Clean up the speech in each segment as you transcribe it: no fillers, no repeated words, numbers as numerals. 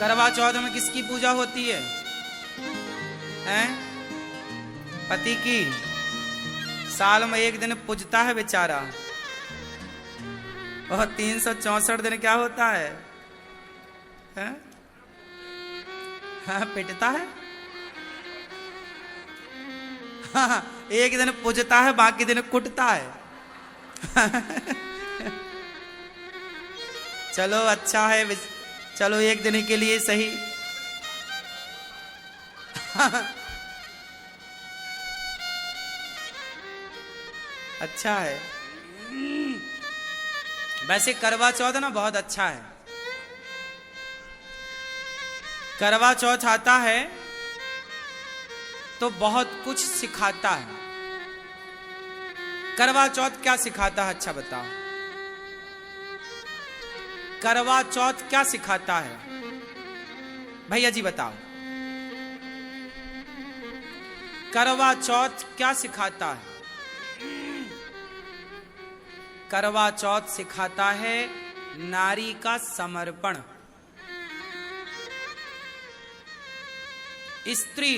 करवा चौथ में किसकी पूजा होती है? हैं? पति की। साल में एक दिन पूजता है बेचारा, और 364 दिन क्या होता है? हैं? हाँ, पिटता है। हाँ, एक दिन पूजता है, बाकी दिन कुटता है। चलो अच्छा है, चलो एक दिन के लिए सही। अच्छा है। वैसे करवा चौथ ना बहुत अच्छा है। करवा चौथ आता है तो बहुत कुछ सिखाता है। करवा चौथ क्या सिखाता है? अच्छा बताओ, करवा चौथ क्या सिखाता है? भैया जी बताओ, करवा चौथ क्या सिखाता है? करवा चौथ सिखाता है नारी का समर्पण। स्त्री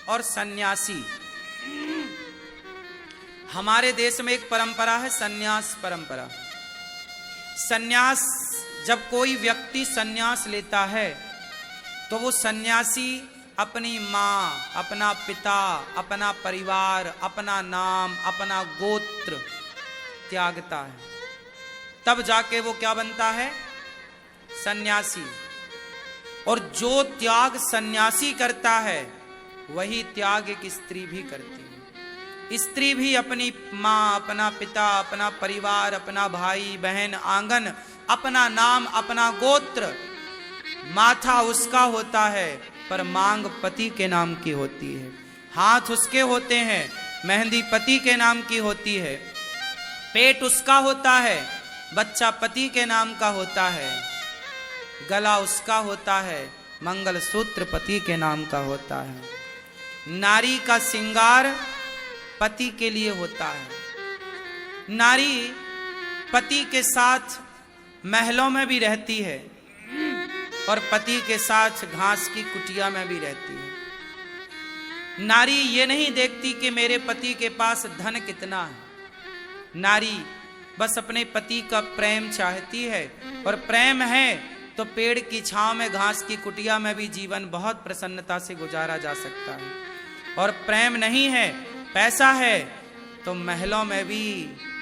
और सन्यासी। हमारे देश में एक परंपरा है, सन्यास परंपरा। सन्यास, जब कोई व्यक्ति सन्यास लेता है तो वो सन्यासी अपनी माँ, अपना पिता, अपना परिवार, अपना नाम, अपना गोत्र त्यागता है। तब जाके वो क्या बनता है? सन्यासी। और जो त्याग सन्यासी करता है वही त्याग एक स्त्री भी करती है। स्त्री भी अपनी माँ, अपना पिता, अपना परिवार, अपना भाई बहन, आंगन, अपना नाम, अपना गोत्र, माथा उसका होता है पर मांग पति के नाम की होती है। हाथ उसके होते हैं, मेहंदी पति के नाम की होती है। पेट उसका होता है, बच्चा पति के नाम का होता है। गला उसका होता है, मंगलसूत्र पति के नाम का होता है। नारी का श्रृंगार पति के लिए होता है। नारी पति के साथ महलों में भी रहती है और पति के साथ घास की कुटिया में भी रहती है। नारी ये नहीं देखती कि मेरे पति के पास धन कितना है। नारी बस अपने पति का प्रेम चाहती है, और प्रेम है तो पेड़ की छांव में, घास की कुटिया में भी जीवन बहुत प्रसन्नता से गुजारा जा सकता है। और प्रेम नहीं है, पैसा है, तो महलों में भी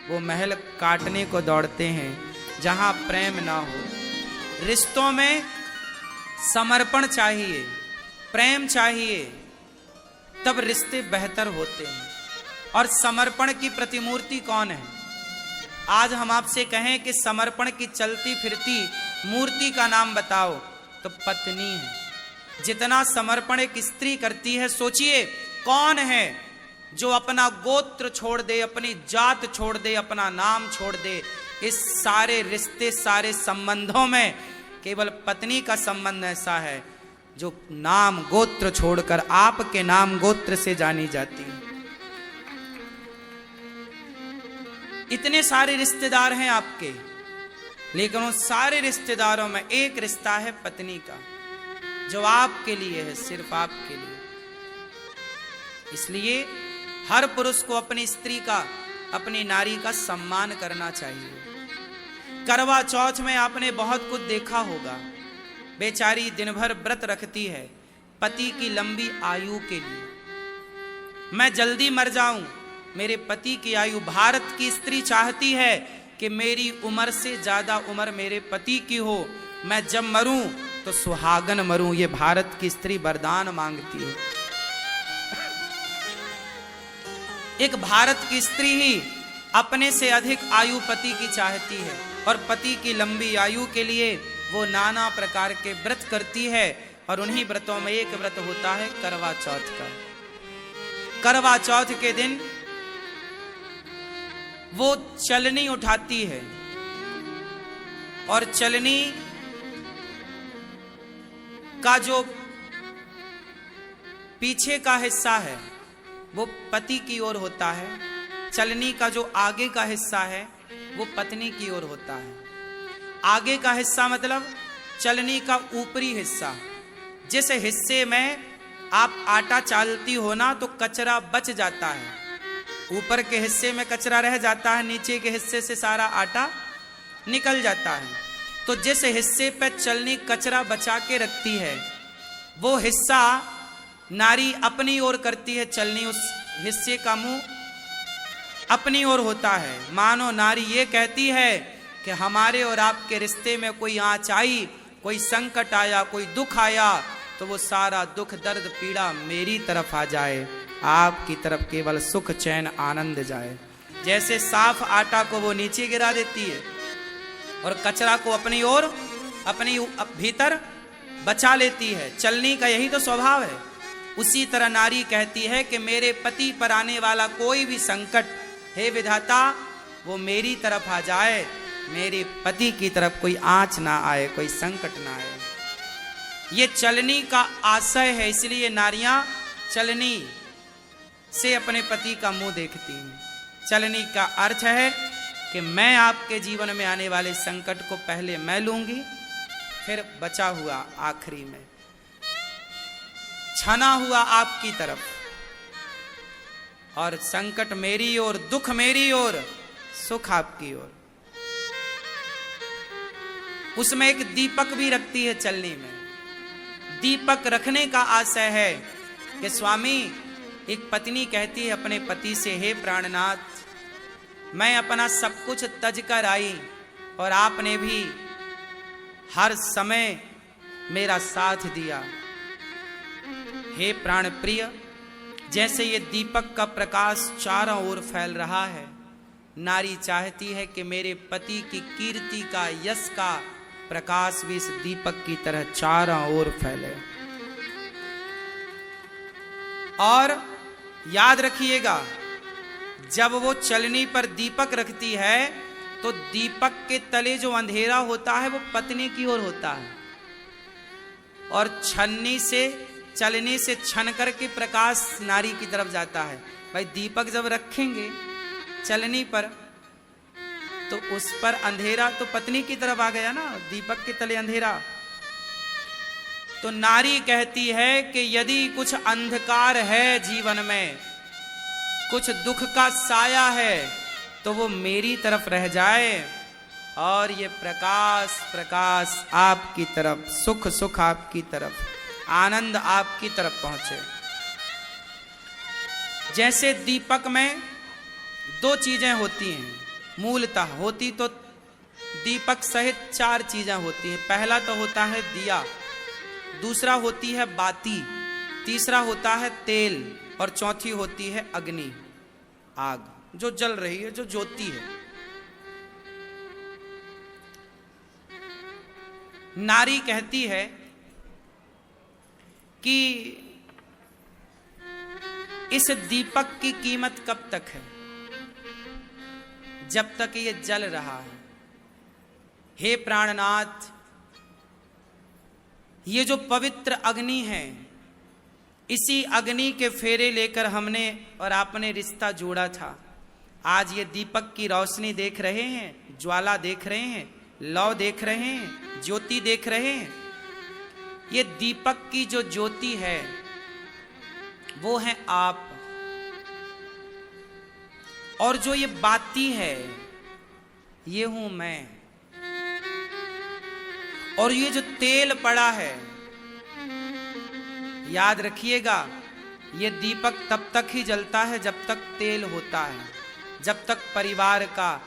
वो महल काटने को दौड़ते हैं जहां प्रेम ना हो। रिश्तों में समर्पण चाहिए, प्रेम चाहिए, तब रिश्ते बेहतर होते हैं। और समर्पण की प्रतिमूर्ति कौन है? आज हम आपसे कहें कि समर्पण की चलती फिरती मूर्ति का नाम बताओ, तो पत्नी है। जितना समर्पण एक स्त्री करती है, सोचिए कौन है जो अपना गोत्र छोड़ दे, अपनी जात छोड़ दे, अपना नाम छोड़ दे। इस सारे रिश्ते, सारे संबंधों में केवल पत्नी का संबंध ऐसा है जो नाम गोत्र छोड़कर आपके नाम गोत्र से जानी जाती है। इतने सारे रिश्तेदार हैं आपके, लेकिन उन सारे रिश्तेदारों में एक रिश्ता है पत्नी का, जो आपके लिए है, सिर्फ आपके लिए। इसलिए हर पुरुष को अपनी स्त्री का, अपनी नारी का सम्मान करना चाहिए। करवा चौथ में आपने बहुत कुछ देखा होगा। बेचारी दिन भर व्रत रखती है पति की लंबी आयु के लिए। मैं जल्दी मर जाऊं, मेरे पति की आयु। भारत की स्त्री चाहती है कि मेरी उम्र से ज्यादा उम्र मेरे पति की हो, मैं जब मरूं तो सुहागन मरूं। ये भारत की स्त्री वरदान मांगती है। एक भारत की स्त्री ही अपने से अधिक आयु पति की चाहती है, और पति की लंबी आयु के लिए वो नाना प्रकार के व्रत करती है। और उन्हीं व्रतों में एक व्रत होता है करवा चौथ का। करवा चौथ के दिन वो चलनी उठाती है, और चलनी का जो पीछे का हिस्सा है वो पति की ओर होता है, चलनी का जो आगे का हिस्सा है वो पत्नी की ओर होता है। आगे का हिस्सा मतलब चलनी का ऊपरी हिस्सा, जिस हिस्से में आप आटा चालती हो ना तो कचरा बच जाता है, ऊपर के हिस्से में कचरा रह जाता है, नीचे के हिस्से से सारा आटा निकल जाता है। तो जिस हिस्से पे चलनी कचरा बचा के रखती है वो हिस्सा नारी अपनी ओर करती है, चलनी उस हिस्से का मुंह अपनी ओर होता है। मानो नारी ये कहती है कि हमारे और आपके रिश्ते में कोई आँच आई, कोई संकट आया, कोई दुख आया तो वो सारा दुख दर्द पीड़ा मेरी तरफ आ जाए, आपकी तरफ केवल सुख चैन आनंद जाए। जैसे साफ आटा को वो नीचे गिरा देती है और कचरा को अपनी ओर अपनी भीतर बचा लेती है, चलनी का यही तो स्वभाव है। उसी तरह नारी कहती है कि मेरे पति पर आने वाला कोई भी संकट, हे विधाता वो मेरी तरफ आ जाए, मेरे पति की तरफ कोई आँच ना आए, कोई संकट ना आए। ये चलनी का आशय है, इसलिए नारियां चलनी से अपने पति का मुंह देखती हैं। चलनी का अर्थ है कि मैं आपके जीवन में आने वाले संकट को पहले मैं लूंगी, फिर बचा हुआ आखिरी में, छना हुआ आपकी तरफ, और संकट मेरी ओर, दुख मेरी ओर, सुख आपकी ओर। उसमें एक दीपक भी रखती है चलनी में। दीपक रखने का आशय है कि स्वामी, एक पत्नी कहती है अपने पति से, हे प्राणनाथ, मैं अपना सब कुछ तज कर आई और आपने भी हर समय मेरा साथ दिया। हे प्राण प्रिय, जैसे ये दीपक का प्रकाश चारों ओर फैल रहा है, नारी चाहती है कि मेरे पति की कीर्ति का, यश का प्रकाश भी इस दीपक की तरह चारों ओर फैले। और याद रखिएगा, जब वो चलनी पर दीपक रखती है तो दीपक के तले जो अंधेरा होता है वो पत्नी की ओर होता है, और छन्नी से, चलनी से छन करके प्रकाश नारी की तरफ जाता है। भाई दीपक जब रखेंगे चलनी पर तो उस पर अंधेरा तो पत्नी की तरफ आ गया ना, दीपक के तले अंधेरा। तो नारी कहती है कि यदि कुछ अंधकार है जीवन में, कुछ दुख का साया है, तो वो मेरी तरफ रह जाए और ये प्रकाश प्रकाश आपकी तरफ, सुख सुख आपकी तरफ, आनंद आपकी तरफ पहुंचे। जैसे दीपक में दो चीजें होती हैं, मूलतः होती तो दीपक सहित चार चीजें होती हैं। पहला तो होता है दिया, दूसरा होती है बाती, तीसरा होता है तेल, और चौथी होती है अग्नि, आग जो जल रही है, जो ज्योति है। नारी कहती है कि इस दीपक की कीमत कब तक है? जब तक ये जल रहा है। हे प्राणनाथ, ये जो पवित्र अग्नि है, इसी अग्नि के फेरे लेकर हमने और आपने रिश्ता जोड़ा था। आज ये दीपक की रोशनी देख रहे हैं, ज्वाला देख रहे हैं, लौ देख रहे हैं, ज्योति देख रहे हैं। ये दीपक की जो ज्योति है वो है आप, और जो ये बाती है ये हूं मैं, और ये जो तेल पड़ा है, याद रखिएगा, ये दीपक तब तक ही जलता है जब तक तेल होता है, जब तक परिवार का,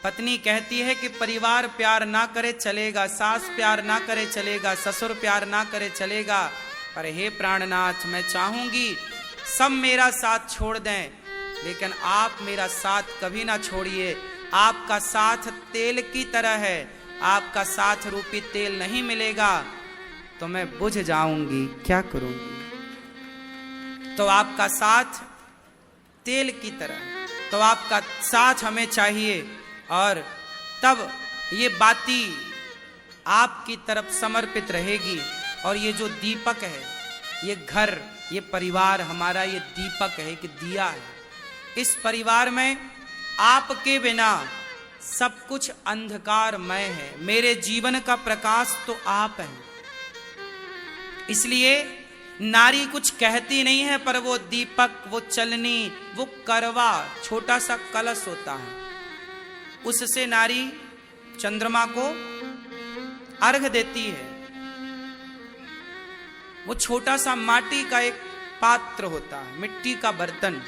पत्नी कहती है कि परिवार प्यार ना करे चलेगा, सास प्यार ना करे चलेगा, ससुर प्यार ना करे चलेगा, पर हे प्राणनाथ, मैं चाहूंगी सब मेरा साथ छोड़ दें, लेकिन आप मेरा साथ कभी ना छोड़िए। आपका साथ तेल की तरह है, आपका साथ रूपी तेल नहीं मिलेगा तो मैं बुझ जाऊंगी, क्या करूंगी? तो आपका साथ तेल की तरह, तो आपका साथ हमें चाहिए, और तब ये बाती आपकी तरफ समर्पित रहेगी। और ये जो दीपक है, ये घर, ये परिवार हमारा, ये दीपक है कि दिया है। इस परिवार में आपके बिना सब कुछ अंधकारमय है, मेरे जीवन का प्रकाश तो आप हैं। इसलिए नारी कुछ कहती नहीं है, पर वो दीपक, वो चलनी, वो करवा, छोटा सा कलश होता है, उससे नारी चंद्रमा को अर्घ देती है। वो छोटा सा माटी का एक पात्र होता है, मिट्टी का बर्तन।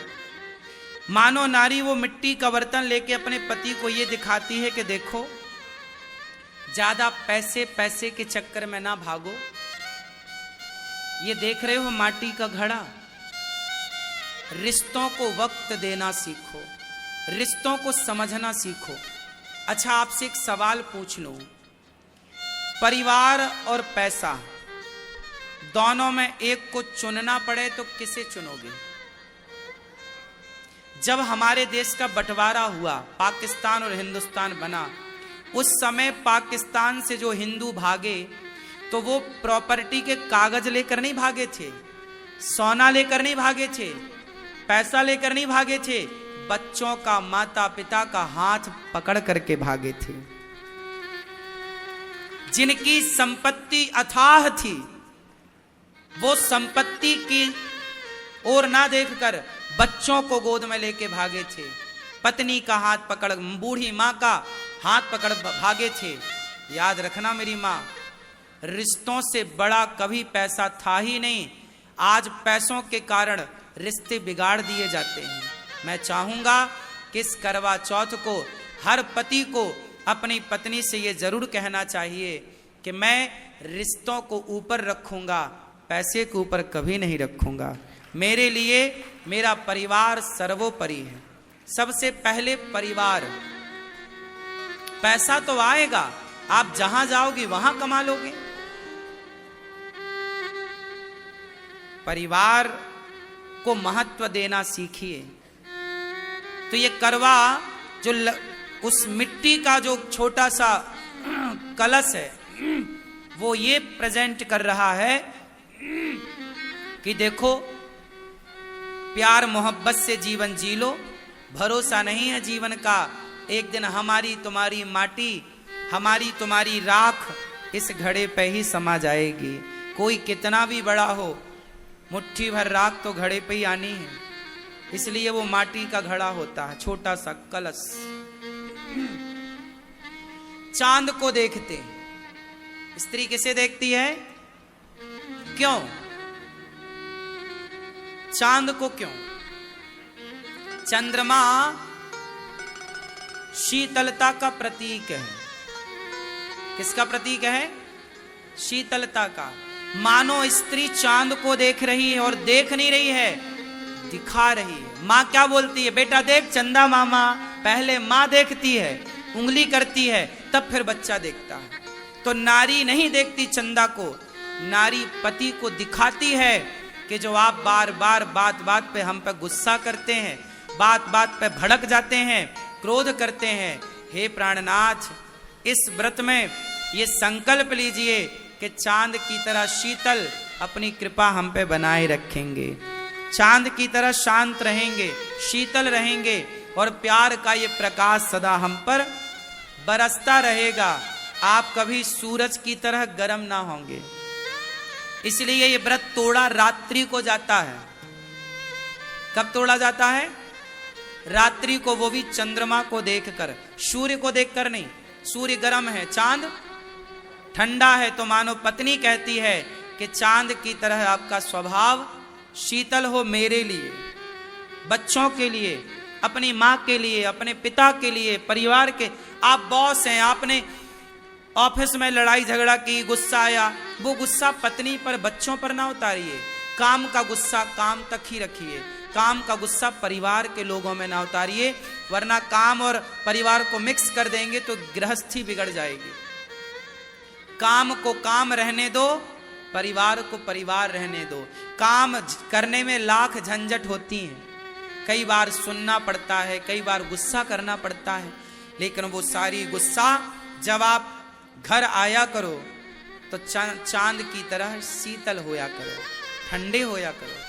मानो नारी वो मिट्टी का बर्तन लेके अपने पति को ये दिखाती है कि देखो, ज्यादा पैसे पैसे के चक्कर में ना भागो, ये देख रहे हो माटी का घड़ा, रिश्तों को वक्त देना सीखो, रिश्तों को समझना सीखो। अच्छा, आपसे एक सवाल पूछ लूं, परिवार और पैसा दोनों में एक को चुनना पड़े तो किसे चुनोगे? जब हमारे देश का बंटवारा हुआ, पाकिस्तान और हिंदुस्तान बना, उस समय पाकिस्तान से जो हिंदू भागे तो वो प्रॉपर्टी के कागज लेकर नहीं भागे थे, सोना लेकर नहीं भागे थे, पैसा लेकर नहीं भागे थे, बच्चों का, माता पिता का हाथ पकड़ करके भागे थे। जिनकी संपत्ति अथाह थी, वो संपत्ति की ओर ना देखकर बच्चों को गोद में लेके भागे थे, पत्नी का हाथ पकड़, बूढ़ी माँ का हाथ पकड़ भागे थे। याद रखना मेरी माँ, रिश्तों से बड़ा कभी पैसा था ही नहीं। आज पैसों के कारण रिश्ते बिगाड़ दिए जाते हैं। मैं चाहूंगा कि इस करवा चौथ को हर पति को अपनी पत्नी से ये जरूर कहना चाहिए कि मैं रिश्तों को ऊपर रखूंगा, पैसे के ऊपर कभी नहीं रखूंगा। मेरे लिए मेरा परिवार सर्वोपरि है। सबसे पहले परिवार। पैसा तो आएगा, आप जहां जाओगे वहां कमा लोगे। परिवार को महत्व देना सीखिए। तो ये करवा जो उस मिट्टी का जो छोटा सा कलश है, वो ये प्रेजेंट कर रहा है कि देखो, प्यार मोहब्बत से जीवन जी लो। भरोसा नहीं है जीवन का, एक दिन हमारी तुम्हारी माटी, हमारी तुम्हारी राख इस घड़े पे ही समा जाएगी। कोई कितना भी बड़ा हो, मुट्ठी भर राख तो घड़े पे ही आनी है। इसलिए वो माटी का घड़ा होता है, छोटा सा कलश। चांद को देखते, स्त्री किसे देखती है? क्यों? चांद को क्यों? चंद्रमा शीतलता का प्रतीक है। किसका प्रतीक है? शीतलता का। मानो स्त्री चांद को देख रही है, और देख नहीं रही है, दिखा रही है। माँ क्या बोलती है? बेटा देख चंदा मामा। पहले माँ देखती है, उंगली करती है, तब फिर बच्चा देखता है। तो नारी नहीं देखती चंदा को, नारी पति को दिखाती है कि जो आप बार बार बात बात पे हम पे गुस्सा करते हैं, बात बात पे भड़क जाते हैं, क्रोध करते हैं, हे प्राणनाथ, इस व्रत में ये संकल्प लीजिए कि चांद की तरह शीतल अपनी कृपा हम पे बनाए रखेंगे, चांद की तरह शांत रहेंगे, शीतल रहेंगे, और प्यार का ये प्रकाश सदा हम पर बरसता रहेगा। आप कभी सूरज की तरह गर्म ना होंगे। इसलिए ये व्रत तोड़ा रात्रि को जाता है। कब तोड़ा जाता है? रात्रि को, वो भी चंद्रमा को देखकर, सूर्य को देखकर नहीं। सूर्य गर्म है, चांद ठंडा है। तो मानो पत्नी कहती है कि चांद की तरह आपका स्वभाव शीतल हो, मेरे लिए, बच्चों के लिए, अपनी माँ के लिए, अपने पिता के लिए, परिवार के। आप बॉस हैं, आपने ऑफिस में लड़ाई झगड़ा की, गुस्सा आया, वो गुस्सा पत्नी पर, बच्चों पर ना उतारिए। काम का गुस्सा काम तक ही रखिए, काम का गुस्सा परिवार के लोगों में ना उतारिए, वरना काम और परिवार को मिक्स कर देंगे तो गृहस्थी बिगड़ जाएगी। काम को काम रहने दो, परिवार को परिवार रहने दो। काम करने में लाख झंझट होती हैं, कई बार सुनना पड़ता है, कई बार गुस्सा करना पड़ता है, लेकिन वो सारी गुस्सा जब आप घर आया करो तो चांद की तरह शीतल होया करो, ठंडे होया करो।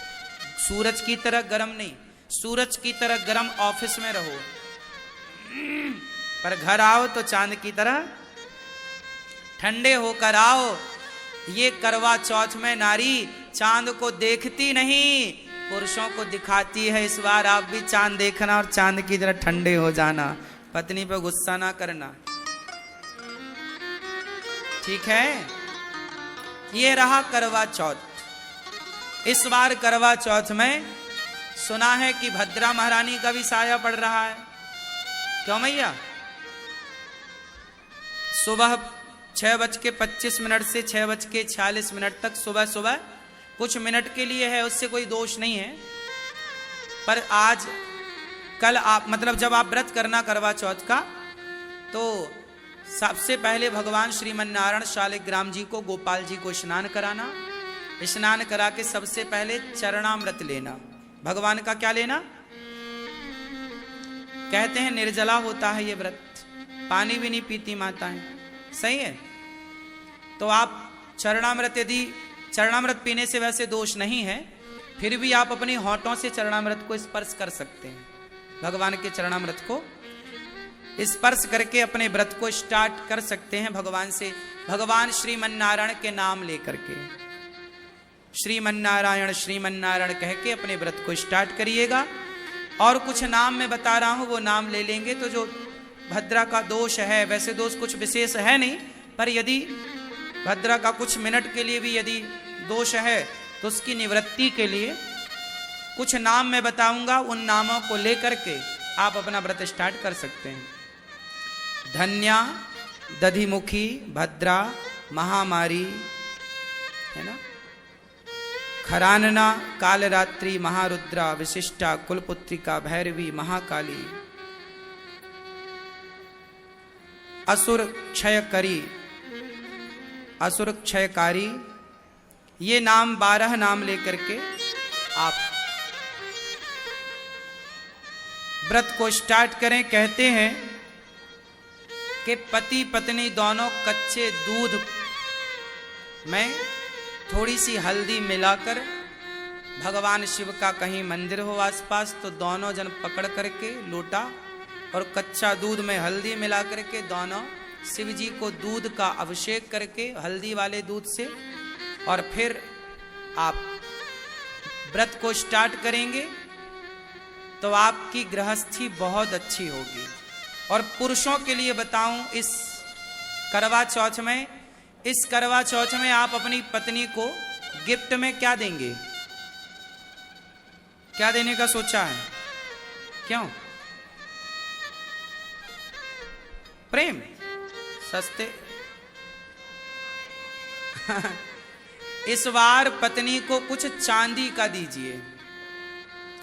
सूरज की तरह गर्म नहीं, सूरज की तरह गर्म ऑफिस में रहो, पर घर आओ तो चांद की तरह ठंडे होकर आओ। ये करवा चौथ में नारी चांद को देखती नहीं, पुरुषों को दिखाती है। इस बार आप भी चांद देखना और चांद की तरह ठंडे हो जाना, पत्नी पे गुस्सा ना करना, ठीक है। ये रहा करवा चौथ। इस बार करवा चौथ में सुना है कि भद्रा महारानी का भी साया पड़ रहा है। क्यों मैया? सुबह 6:25 से 6:46 तक सुबह सुबह कुछ मिनट के लिए है, उससे कोई दोष नहीं है। पर आज कल आप मतलब जब आप व्रत करना करवा चौथ का, तो सबसे पहले भगवान श्रीमन्नारायण शालिग्राम जी को, गोपाल जी को स्नान कराना। स्नान करा के सबसे पहले चरणामृत लेना। भगवान का क्या लेना? कहते हैं निर्जला होता है ये व्रत, पानी भी नहीं पीती माताएं, सही है। तो आप चरणामृत, यदि चरणामृत पीने से वैसे दोष नहीं है, फिर भी आप अपने होठों से चरणामृत को स्पर्श कर सकते हैं। भगवान के चरणामृत को स्पर्श करके अपने व्रत को स्टार्ट कर सकते हैं भगवान से, भगवान श्रीमन्नारायण के नाम लेकर के। श्रीमन्नारायण श्रीमन्नारायण कह के अपने व्रत को स्टार्ट करिएगा। और कुछ नाम मैं बता रहा हूं, वो नाम ले लेंगे तो जो भद्रा का दोष है, वैसे दोष कुछ विशेष है नहीं, पर यदि भद्रा का कुछ मिनट के लिए भी यदि दोष है तो उसकी निवृत्ति के लिए कुछ नाम मैं बताऊंगा। उन नामों को लेकर के आप अपना व्रत स्टार्ट कर सकते हैं। धन्या, दधिमुखी, भद्रा, महामारी, है ना, खरानना, कालरात्रि, महारुद्रा, विशिष्टा, कुलपुत्रिका, भैरवी, महाकाली, असुर क्षयकरी, असुर क्षयकारी, ये नाम 12 नाम लेकर के आप व्रत को स्टार्ट करें। कहते हैं कि पति पत्नी दोनों कच्चे दूध में थोड़ी सी हल्दी मिलाकर, भगवान शिव का कहीं मंदिर हो आसपास तो दोनों जन पकड़ करके लोटा और कच्चा दूध में हल्दी मिला करके दोनों शिव जी को दूध का अभिषेक करके हल्दी वाले दूध से, और फिर आप व्रत को स्टार्ट करेंगे तो आपकी गृहस्थी बहुत अच्छी होगी। और पुरुषों के लिए बताऊं, इस करवा चौथ में, इस करवा चौथ में आप अपनी पत्नी को गिफ्ट में क्या देंगे? क्या देने का सोचा है? क्यों? प्रेम, सस्ते इस बार पत्नी को कुछ चांदी का दीजिए।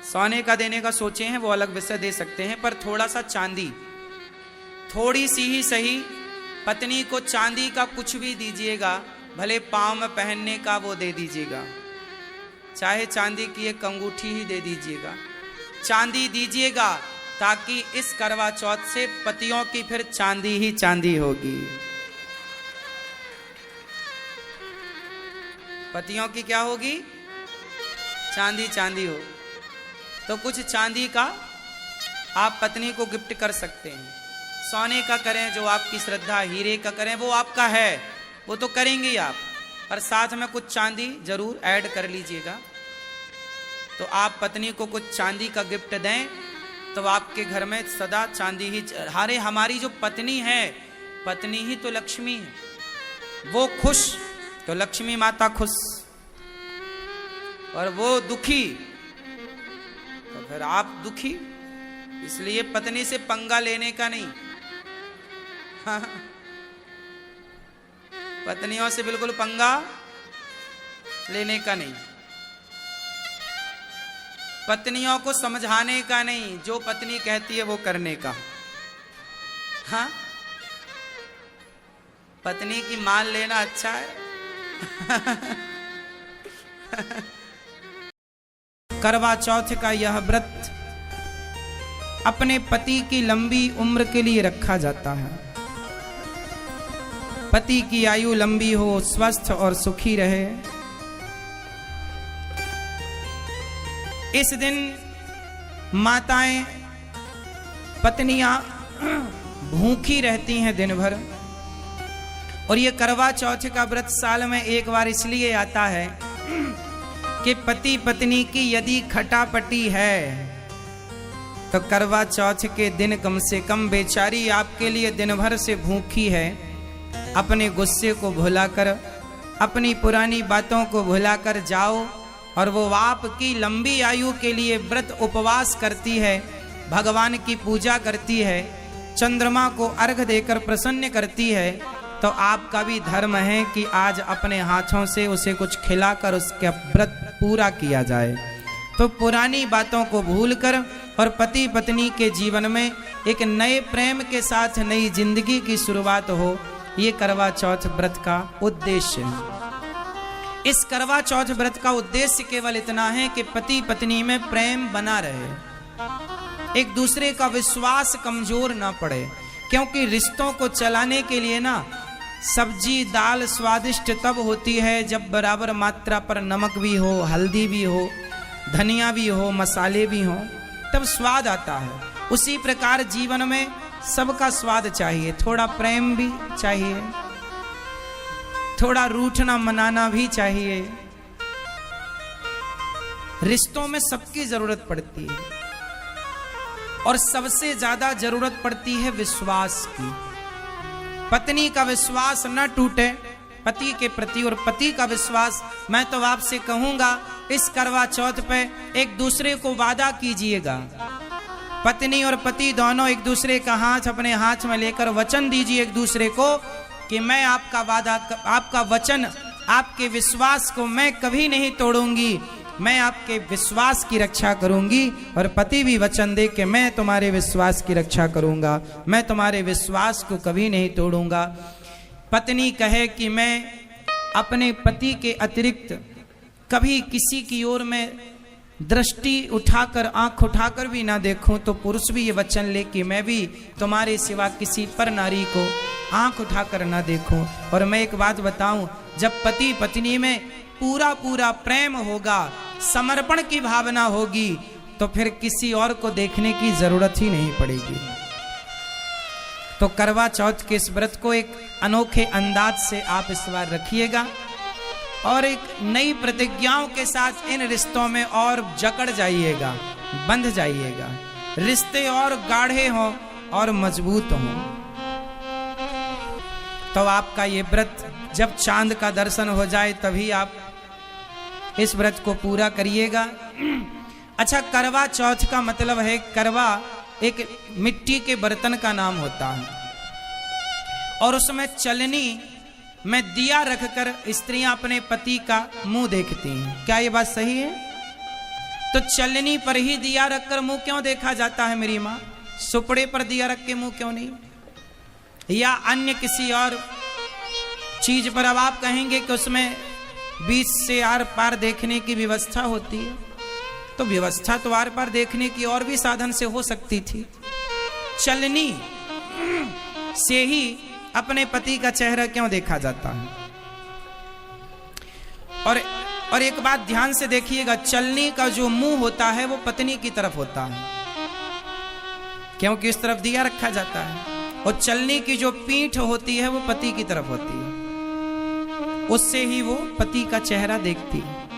सोने का देने का सोचे हैं वो अलग विषय, दे सकते हैं, पर थोड़ा सा चांदी, थोड़ी सी ही सही, पत्नी को चांदी का कुछ भी दीजिएगा, भले पांव में पहनने का वो दे दीजिएगा, चाहे चांदी की एक अंगूठी ही दे दीजिएगा, चांदी दीजिएगा, ताकि इस करवा चौथ से पतियों की फिर चांदी ही चांदी होगी। पतियों की क्या होगी? चांदी चांदी हो। तो कुछ चांदी का आप पत्नी को गिफ्ट कर सकते हैं। सोने का करें जो आपकी श्रद्धा, हीरे का करें वो आपका है, वो तो करेंगे ही आप, पर साथ में कुछ चांदी जरूर ऐड कर लीजिएगा। तो आप पत्नी को कुछ चांदी का गिफ्ट दें तो आपके घर में सदा चांदी ही। अरे हमारी जो पत्नी है, पत्नी ही तो लक्ष्मी है, वो खुश तो लक्ष्मी माता खुश, और वो दुखी तो फिर आप दुखी। इसलिए पत्नी से पंगा लेने का नहीं। हाँ, पत्नियों से बिल्कुल पंगा लेने का नहीं, पत्नियों को समझाने का नहीं, जो पत्नी कहती है वो करने का। हाँ, पत्नी की मान लेना अच्छा है। करवा चौथ का यह व्रत अपने पति की लंबी उम्र के लिए रखा जाता है। पति की आयु लंबी हो, स्वस्थ और सुखी रहे। इस दिन माताएं, पत्नियां भूखी रहती हैं दिन भर। और ये करवा चौथ का व्रत साल में एक बार इसलिए आता है कि पति पत्नी की यदि खटापटी है तो करवा चौथ के दिन कम से कम बेचारी आपके लिए दिन भर से भूखी है, अपने गुस्से को भुलाकर, अपनी पुरानी बातों को भुलाकर जाओ और वो आपकी लंबी आयु के लिए व्रत उपवास करती है, भगवान की पूजा करती है, चंद्रमा को अर्घ देकर प्रसन्न करती है, तो आपका भी धर्म है कि आज अपने हाथों से उसे कुछ खिलाकर उसका व्रत पूरा किया जाए। तो पुरानी बातों को भूलकर और पति पत्नी के जीवन में एक नए प्रेम के साथ नई जिंदगी की शुरुआत हो, ये करवा चौथ व्रत का उद्देश्य है। इस करवा चौथ व्रत का उद्देश्य केवल इतना है कि पति पत्नी में प्रेम बना रहे, एक दूसरे का विश्वास कमजोर ना पड़े। क्योंकि रिश्तों को चलाने के लिए ना सब्जी दाल स्वादिष्ट तब होती है जब बराबर मात्रा पर नमक भी हो, हल्दी भी हो, धनिया भी हो, मसाले भी हो, तब स्वाद आता है। उसी प्रकार जीवन में सबका स्वाद चाहिए, थोड़ा प्रेम भी चाहिए, थोड़ा रूठना मनाना भी चाहिए। रिश्तों में सबकी जरूरत पड़ती है और सबसे ज्यादा जरूरत पड़ती है विश्वास की। पत्नी का विश्वास न टूटे पति के प्रति, और पति का विश्वास, मैं तो आपसे कहूंगा इस करवा चौथ पे एक दूसरे को वादा कीजिएगा। पत्नी और पति दोनों एक दूसरे का हाथ अपने हाथ में लेकर वचन दीजिए एक दूसरे को कि मैं आपका वादा, आपका वचन, आपके विश्वास को मैं कभी नहीं तोड़ूंगी, मैं आपके विश्वास की रक्षा करूंगी। और पति भी वचन दे कि मैं तुम्हारे विश्वास की रक्षा करूंगा, मैं तुम्हारे विश्वास को कभी नहीं तोड़ूंगा। पत्नी कहे कि मैं अपने पति के अतिरिक्त कभी किसी की ओर में दृष्टि उठाकर, आंख उठाकर भी ना देखूं, तो पुरुष भी ये वचन ले कि मैं भी तुम्हारे सिवा किसी पर नारी को आंख उठाकर ना देखूं। और मैं एक बात बताऊं, जब पति पत्नी में पूरा पूरा प्रेम होगा, समर्पण की भावना होगी, तो फिर किसी और को देखने की जरूरत ही नहीं पड़ेगी। तो करवा चौथ के इस व्रत को एक अनोखे अंदाज से आप इस बार रखिएगा और एक नई प्रतिज्ञाओं के साथ इन रिश्तों में और जकड़ जाइएगा, बंध जाइएगा, रिश्ते और गाढ़े हों और मजबूत हों। तो आपका ये व्रत जब चांद का दर्शन हो जाए तभी आप इस व्रत को पूरा करिएगा। अच्छा, करवा चौथ का मतलब है, करवा एक मिट्टी के बर्तन का नाम होता है और उसमें चलनी में दिया रखकर स्त्रियां अपने पति का मुंह देखती हैं। क्या ये बात सही है? तो चलनी पर ही दिया रखकर मुंह क्यों देखा जाता है मेरी माँ? सुपड़े पर दिया रख के मुंह क्यों नहीं? या अन्य किसी और चीज पर? अब आप कहेंगे कि उसमें बीच से आर पार देखने की व्यवस्था होती है, तो व्यवस्था तो आर पार देखने की और भी साधन से हो सकती थी। चलनी से ही अपने पति का चेहरा क्यों देखा जाता है? और एक बात ध्यान से देखिएगा, चलनी का जो मुंह होता है वो पत्नी की तरफ होता है, क्योंकि इस तरफ दिया रखा जाता है, और चलनी की जो पीठ होती है वो पति की तरफ होती है, उससे ही वो पति का चेहरा देखती है।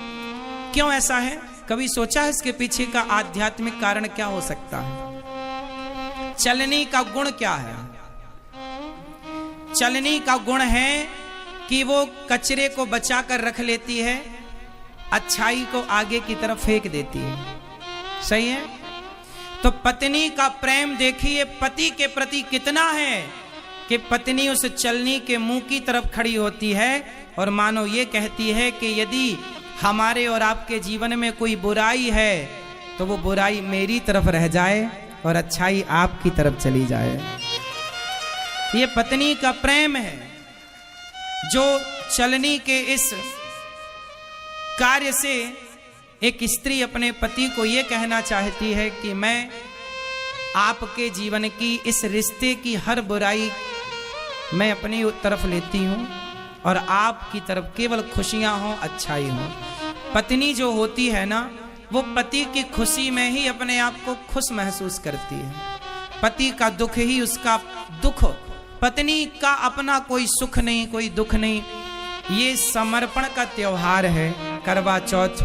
क्यों ऐसा है? कभी सोचा है इसके पीछे का आध्यात्मिक कारण क्या हो सकता है? चलनी का गुण क्या है? चलनी का गुण है कि वो कचरे को बचा कर रख लेती है, अच्छाई को आगे की तरफ फेंक देती है। सही है? तो पत्नी का प्रेम देखिए पति के प्रति कितना है कि पत्नी उस चलनी के मुंह की तरफ खड़ी होती है और मानो ये कहती है कि यदि हमारे और आपके जीवन में कोई बुराई है तो वो बुराई मेरी तरफ रह जाए और अच्छाई आपकी तरफ चली जाए। ये पत्नी का प्रेम है जो चलनी के इस कार्य से एक स्त्री अपने पति को ये कहना चाहती है कि मैं आपके जीवन की इस रिश्ते की हर बुराई मैं अपनी तरफ लेती हूँ और आपकी तरफ केवल खुशियाँ हों, अच्छाई हो। पत्नी जो होती है ना, वो पति की खुशी में ही अपने आप को खुश महसूस करती है। पति का दुख ही उसका दुख, पत्नी का अपना कोई सुख नहीं, कोई दुख नहीं। ये समर्पण का त्योहार है करवा चौथ,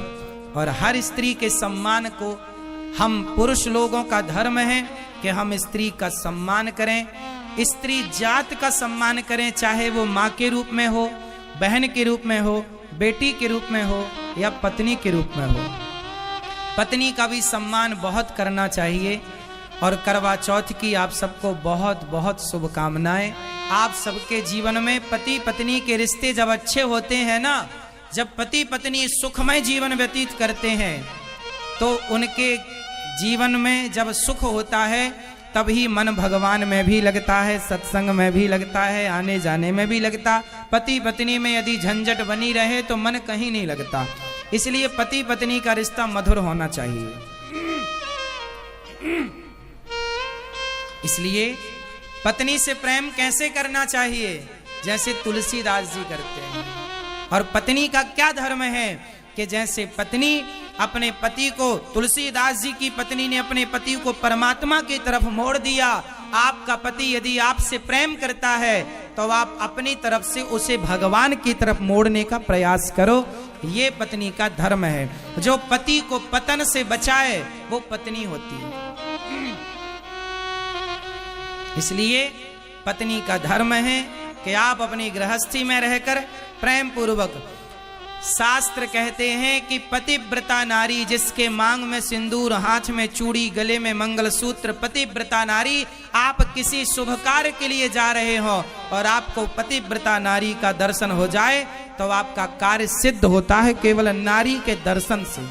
और हर स्त्री के सम्मान को हम पुरुष लोगों का धर्म है कि हम स्त्री का सम्मान करें, स्त्री जात का सम्मान करें, चाहे वो माँ के रूप में हो, बहन के रूप में हो, बेटी के रूप में हो या पत्नी के रूप में हो। पत्नी का भी सम्मान बहुत करना चाहिए। और करवा चौथ की आप सबको बहुत बहुत शुभकामनाएं। आप सबके जीवन में पति पत्नी के रिश्ते जब अच्छे होते हैं ना, जब पति पत्नी सुखमय जीवन व्यतीत करते हैं, तो उनके जीवन में जब सुख होता है तभी मन भगवान में भी लगता है, सत्संग में भी लगता है, आने जाने में भी लगता। पति पत्नी में यदि झंझट बनी रहे तो मन कहीं नहीं लगता। इसलिए पति पत्नी का रिश्ता मधुर होना चाहिए। इसलिए पत्नी से प्रेम कैसे करना चाहिए? जैसे तुलसीदास जी करते हैं। और पत्नी का क्या धर्म है कि जैसे पत्नी अपने पति को, तुलसीदास जी की पत्नी ने अपने पति को परमात्मा की तरफ मोड़ दिया। आपका पति यदि आपसे प्रेम करता है तो आप अपनी तरफ से उसे भगवान की तरफ मोड़ने का प्रयास करो। ये पत्नी का धर्म है। जो पति को पतन से बचाए वो पत्नी होती है। इसलिए पत्नी का धर्म है कि आप अपनी गृहस्थी में रहकर प्रेम पूर्वक, शास्त्र कहते हैं कि पतिव्रता नारी जिसके मांग में सिंदूर, हाथ में चूड़ी, गले में मंगलसूत्र, पतिव्रता नारी। आप किसी शुभ कार्य के लिए जा रहे हो और आपको पतिव्रता नारी का दर्शन हो जाए तो आपका कार्य सिद्ध होता है केवल नारी के दर्शन से।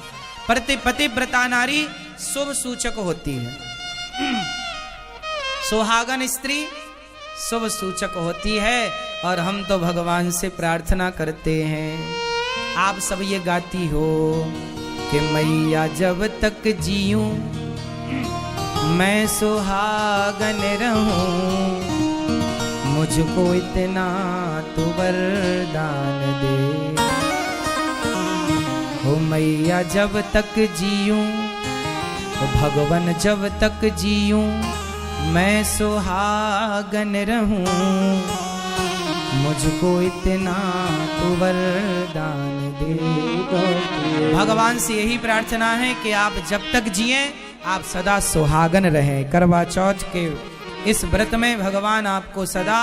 पतिव्रता नारी शुभ सूचक होती है। सुहागन स्त्री शुभ सूचक होती है। और हम तो भगवान से प्रार्थना करते हैं, आप सब ये गाती हो कि मैया जब तक जीऊं मैं सुहागन रहूं, मुझको इतना तो वरदान दे। हो मैया जब तक जीऊं, भगवान जब तक जीऊं मैं सुहागन रहूं, मुझको इतना तो वरदान दे। भगवान से यही प्रार्थना है कि आप जब तक जिए आप सदा सुहागन रहें। करवा चौथ के इस व्रत में भगवान आपको सदा